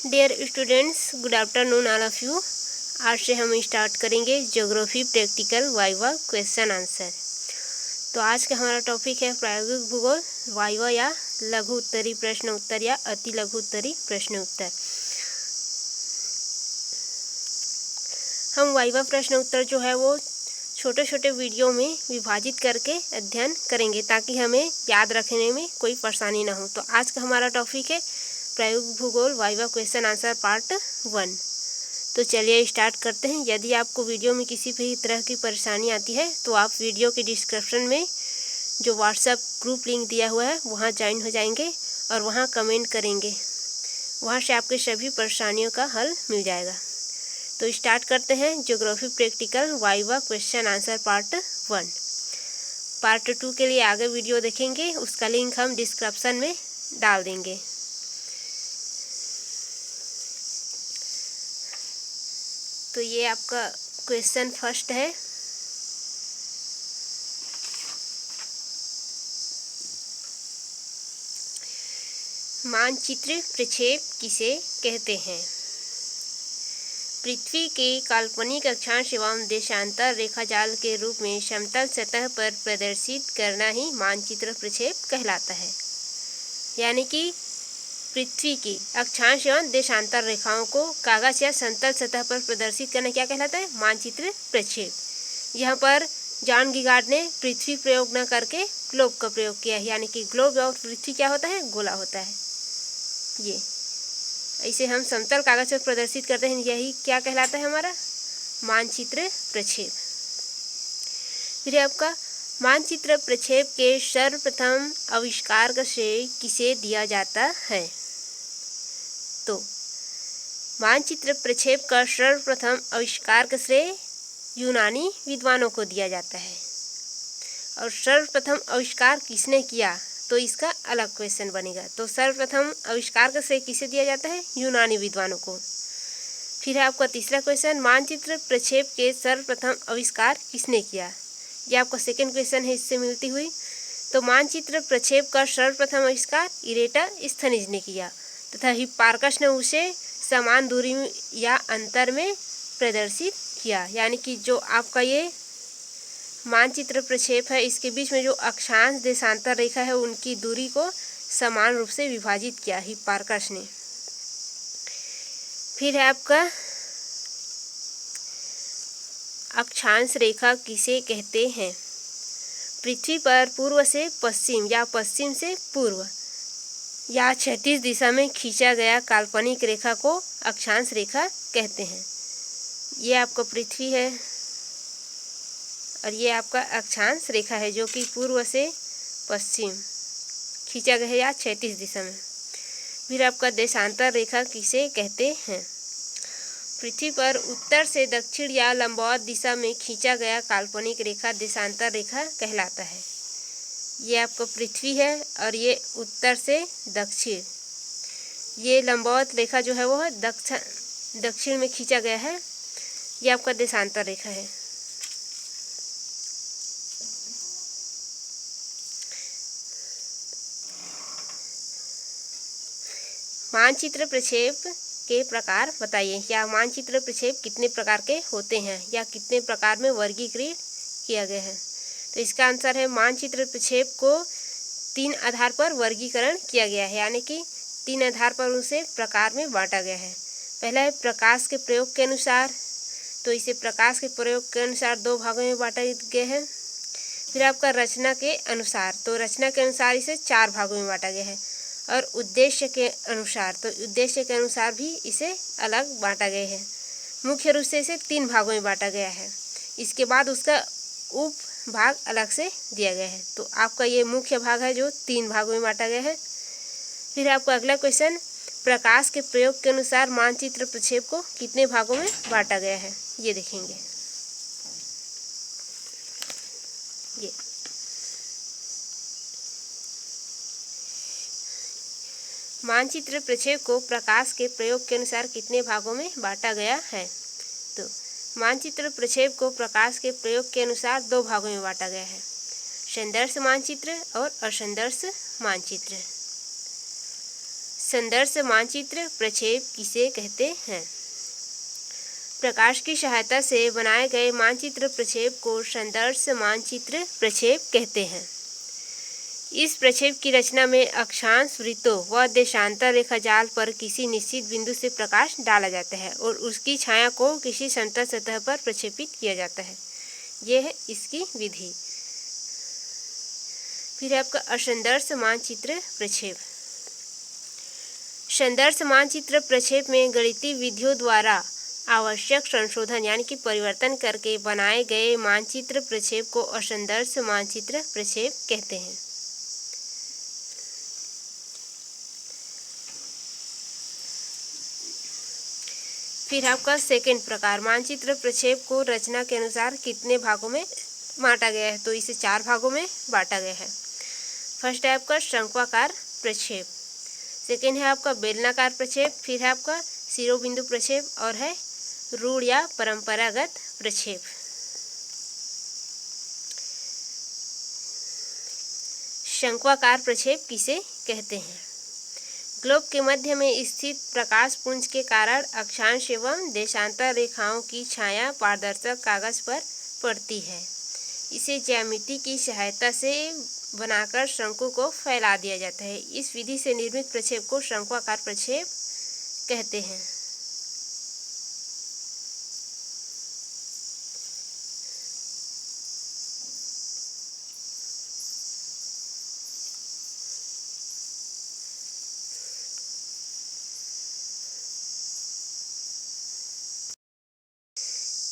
Dear students, good afternoon all of you. आज से हम स्टार्ट करेंगे geography practical viva question answer. तो आज का हमारा टॉपिक है प्रायोगिक भूगोल वाइवा या लघु उत्तरी प्रश्न उत्तर या अति लघु उत्तरी प्रश्न उत्तर। हम वाइवा प्रश्न उत्तर जो है वो छोटे छोटे वीडियो में विभाजित करके अध्ययन करेंगे ताकि हमें याद रखने में कोई परेशानी ना हो। तो आज का हमारा टॉपिक है प्रायोगिक भूगोल वाइवा क्वेश्चन आंसर पार्ट 1। तो चलिए स्टार्ट करते हैं। यदि आपको वीडियो में किसी भी तरह की परेशानी आती है तो आप वीडियो के डिस्क्रिप्शन में जो व्हाट्सएप ग्रुप लिंक दिया हुआ है वहाँ ज्वाइन हो जाएंगे और वहाँ कमेंट करेंगे। वहाँ से आपके सभी परेशानियों का हल मिल जाएगा। तो स्टार्ट करते हैं geography practical viva question answer part 1। Part 2 के लिए आगे वीडियो देखेंगे, उसका लिंक हम डिस्क्रिप्शन में डाल देंगे। तो ये आपका क्वेश्चन फर्स्ट है। मानचित्र प्रक्षेप किसे कहते हैं? पृथ्वी के काल्पनिक अक्षांश एवं देशांतर रेखाजाल के रूप में समतल सतह पर प्रदर्शित करना ही मानचित्र प्रक्षेप कहलाता है। यानी कि पृथ्वी की अक्षांश एवं देशांतर रेखाओं को कागज या समतल सतह पर प्रदर्शित करना क्या कहलाता है? मानचित्र प्रक्षेप। यहाँ पर जॉन गिगार्ड ने पृथ्वी प्रयोग न करके ग्लोब का प्रयोग किया है। यानी कि ग्लोब और पृथ्वी क्या होता है? गोला होता है। ये ऐसे हम समतल कागज पर प्रदर्शित करते हैं, यही क्या कहलाता है? हमारा मानचित्र प्रक्षेप। फिर आपका मानचित्र प्रक्षेप के सर्वप्रथम आविष्कार का श्रेय किसे दिया जाता है? तो मानचित्र प्रक्षेप का सर्वप्रथम आविष्कार का श्रेय यूनानी विद्वानों को दिया जाता है। और सर्वप्रथम आविष्कार किसने किया तो इसका अलग क्वेश्चन बनेगा। तो सर्वप्रथम आविष्कार का श्रेय किसे दिया जाता है? यूनानी विद्वानों को। फिर है आपका तीसरा क्वेश्चन, मानचित्र प्रक्षेप के सर्वप्रथम आविष्कार किसने किया? यह आपका सेकंड क्वेश्चन है इससे मिलती हुई। तो मानचित्र प्रक्षेप का सर्वप्रथम आविष्कार इरेटोस्थनीज ने किया तथा हिप्पार्कस ने उसे समान दूरी या अंतर में प्रदर्शित किया। यानी कि जो आपका ये मानचित्र प्रक्षेप है इसके बीच में जो अक्षांश देशांतर रेखा है उनकी दूरी को समान रूप से विभाजित किया हिप्पार्कस ने। फिर है आपका अक्षांश रेखा किसे कहते हैं? पृथ्वी पर पूर्व से पश्चिम या पश्चिम से पूर्व या क्षैतिज दिशा में खींचा गया काल्पनिक रेखा को अक्षांश रेखा कहते हैं। ये आपका पृथ्वी है और ये आपका अक्षांश रेखा है जो कि पूर्व से पश्चिम खींचा गया है या क्षैतिज दिशा में। फिर आपका देशांतर रेखा किसे कहते हैं? पृथ्वी पर उत्तर से दक्षिण या लंबवत दिशा में खींचा गया काल्पनिक रेखा देशांतर रेखा कहलाता है। ये आपका पृथ्वी है और ये उत्तर से दक्षिण, ये लंबवत रेखा जो है वो है दक्षिण में खींचा गया है, ये आपका देशांतर रेखा है। मानचित्र प्रक्षेप के प्रकार बताइए, या मानचित्र प्रक्षेप कितने प्रकार के होते हैं या कितने प्रकार में वर्गीकृत किया गया है? तो इसका आंसर है मानचित्र प्रक्षेप को 3 आधार पर वर्गीकरण किया गया है। यानी कि 3 आधार पर उसे प्रकार में बांटा गया है। पहला है प्रकाश के प्रयोग के अनुसार, तो इसे प्रकाश के प्रयोग के अनुसार 2 भागों में बांटा गया है। फिर आपका रचना के अनुसार, तो रचना के अनुसार इसे 4 भागों में बांटा गया है। और उद्देश्य के अनुसार, तो उद्देश्य के अनुसार भी इसे अलग बांटा गया है। मुख्य रूप से इसे 3 भागों में बांटा गया है। इसके बाद उसका उप भाग अलग से दिया गया है। तो आपका ये मुख्य भाग है जो 3 भागों में बांटा गया है। फिर आपका अगला क्वेश्चन, प्रकाश के प्रयोग के अनुसार मानचित्र प्रक्षेप को कितने भागों में बांटा गया है ये देखेंगे। ये मानचित्र प्रक्षेप को प्रकाश के प्रयोग के अनुसार कितने भागों में बांटा गया है? तो मानचित्र प्रक्षेप को प्रकाश के प्रयोग के अनुसार 2 भागों में बांटा गया है, संदर्श मानचित्र और असंदर्श मानचित्र। संदर्श मानचित्र प्रक्षेप किसे कहते हैं? प्रकाश की सहायता से बनाए गए मानचित्र प्रक्षेप को संदर्श मानचित्र प्रक्षेप कहते हैं। इस प्रक्षेप की रचना में अक्षांश वृत्तों व देशांतर रेखा जाल पर किसी निश्चित बिंदु से प्रकाश डाला जाता है और उसकी छाया को किसी समतल सतह पर प्रक्षेपित किया जाता है। यह है इसकी विधि। फिर आपका असंदर्श मानचित्र प्रक्षेप। संदर्श मानचित्र प्रक्षेप में गणितीय विधियों द्वारा आवश्यक संशोधन यानी कि परिवर्तन करके बनाए गए मानचित्र प्रक्षेप को असंदर्श मानचित्र प्रक्षेप कहते हैं। फिर आपका सेकंड प्रकार, मानचित्र प्रक्षेप को रचना के अनुसार कितने भागों में बांटा गया है? तो इसे 4 भागों में बांटा गया है। फर्स्ट है आपका शंक्वाकार प्रक्षेप, सेकंड है आपका बेलनाकार प्रक्षेप, फिर है आपका शिरोबिंदु प्रक्षेप और है रूढ़ या परंपरागत प्रक्षेप। शंक्वाकार प्रक्षेप किसे कहते हैं? ग्लोब के मध्य में स्थित प्रकाश पुंज के कारण अक्षांश एवं देशांतर रेखाओं की छाया पारदर्शक कागज पर पड़ती है। इसे ज्यामिति की सहायता से बनाकर शंकु को फैला दिया जाता है। इस विधि से निर्मित प्रक्षेप को शंक्वाकार प्रक्षेप कहते हैं।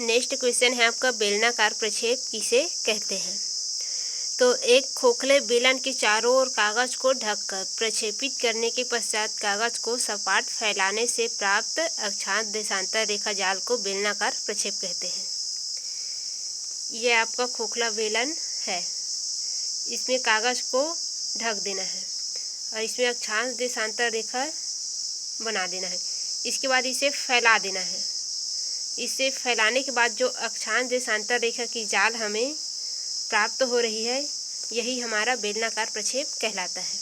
नेक्स्ट क्वेश्चन है आपका बेलनाकार प्रक्षेप किसे कहते हैं? तो एक खोखले बेलन के चारों ओर कागज को ढककर प्रक्षेपित करने के पश्चात कागज को सपाट फैलाने से प्राप्त अक्षांश देशांतर रेखा जाल को बेलनाकार प्रक्षेप कहते हैं। यह आपका खोखला बेलन है, इसमें कागज को ढक देना है और इसमें अक्षांश देशांतर रेखा बना देना है। इसके बाद इसे फैला देना है। इसे फैलाने के बाद जो अक्षांश देशांतर रेखा की जाल हमें प्राप्त हो रही है, यही हमारा बेलनाकार प्रक्षेप कहलाता है।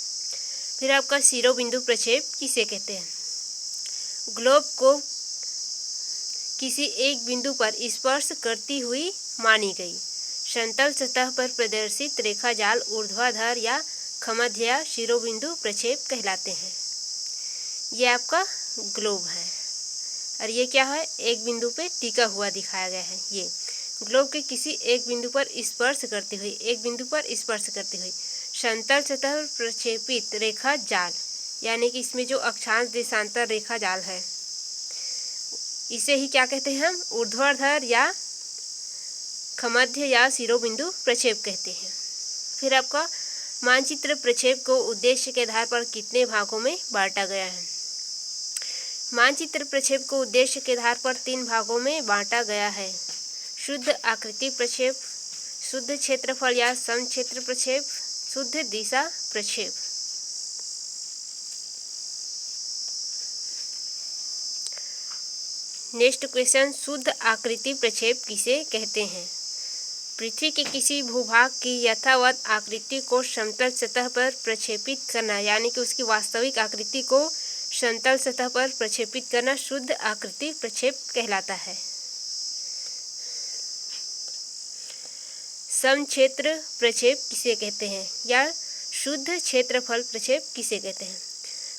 फिर आपका शिरोबिंदु प्रक्षेप किसे कहते हैं? ग्लोब को किसी एक बिंदु पर स्पर्श करती हुई मानी गई समतल सतह पर प्रदर्शित रेखा जाल ऊर्ध्वाधर या खमध्य या शिरोबिंदु प्रक्षेप कहलाते हैं। यह आपका ग्लोब है और ये क्या है? एक बिंदु पे टिका हुआ दिखाया गया है। ये ग्लोब के किसी एक बिंदु पर स्पर्श करती हुई समतल सतह प्रक्षेपित रेखा जाल, यानी कि इसमें जो अक्षांश देशांतर रेखा जाल है, इसे ही क्या कहते हैं हम? ऊर्ध्वाधर या खमध्य या शिरोबिंदु प्रक्षेप कहते हैं। फिर आपका मानचित्र प्रक्षेप को उद्देश्य के आधार पर कितने भागों में बांटा गया है? मानचित्र प्रक्षेप को उद्देश्य के आधार पर 3 भागों में बांटा गया है। शुद्ध आकृति प्रक्षेप, शुद्ध क्षेत्रफल या समक्षेत्र प्रक्षेप, शुद्ध दिशा प्रक्षेप। नेक्स्ट क्वेश्चन, शुद्ध आकृति प्रक्षेप किसे कहते हैं? पृथ्वी के किसी भूभाग की यथावत आकृति को समतल सतह पर प्रक्षेपित करना, यानी कि उसकी वास्तविक आकृति को समतल सतह पर प्रक्षेपित करना शुद्ध आकृति प्रक्षेप कहलाता है। समक्षेत्र प्रक्षेप किसे कहते हैं या शुद्ध क्षेत्रफल प्रक्षेप किसे कहते हैं?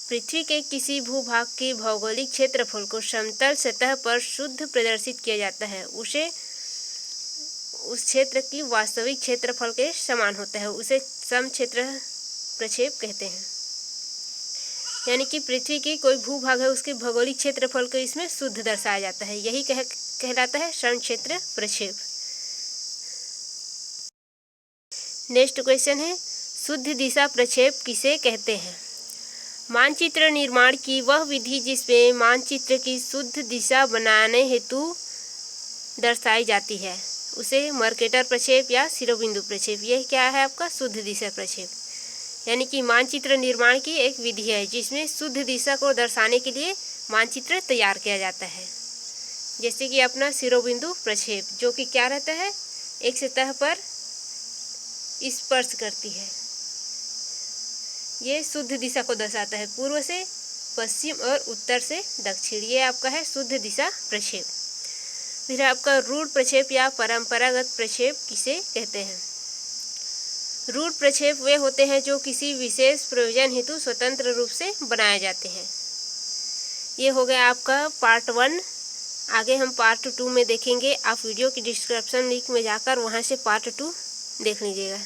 पृथ्वी के किसी भूभाग के भौगोलिक क्षेत्रफल को समतल सतह पर शुद्ध प्रदर्शित किया जाता है, उसे उस क्षेत्र की वास्तविक क्षेत्रफल के समान होता है, उसे समक्षेत्र प्रक्षेप कहते हैं। यानी कि पृथ्वी की कोई भूभाग है, उसके भौगोलिक क्षेत्रफल को इसमें शुद्ध दर्शाया जाता है, यही कहलाता है समक्षेत्र प्रक्षेप। नेक्स्ट क्वेश्चन है, शुद्ध दिशा प्रक्षेप किसे कहते हैं? मानचित्र निर्माण की वह विधि जिसमें मानचित्र की शुद्ध दिशा बनाने हेतु दर्शाई जाती है, उसे मर्केटर प्रक्षेप या शिरोबिंदु प्रक्षेप, यह क्या है आपका? शुद्ध दिशा प्रक्षेप। यानी कि मानचित्र निर्माण की एक विधि है जिसमें शुद्ध दिशा को दर्शाने के लिए मानचित्र तैयार किया जाता है। जैसे कि अपना शिरोबिंदु प्रक्षेप, जो कि क्या रहता है? एक सतह पर स्पर्श करती है, ये शुद्ध दिशा को दर्शाता है। पूर्व से पश्चिम और उत्तर से दक्षिण। ये आपका है शुद्ध दिशा प्रक्षेप। फिर आपका रूढ़ प्रक्षेप या परंपरागत प्रक्षेप किसे कहते हैं? रूढ़ प्रक्षेप वे होते हैं जो किसी विशेष प्रयोजन हेतु स्वतंत्र रूप से बनाए जाते हैं। ये हो गया आपका पार्ट 1। आगे हम पार्ट 2 में देखेंगे। आप वीडियो की डिस्क्रिप्शन लिंक में जाकर वहाँ से पार्ट 2 देख लीजिएगा।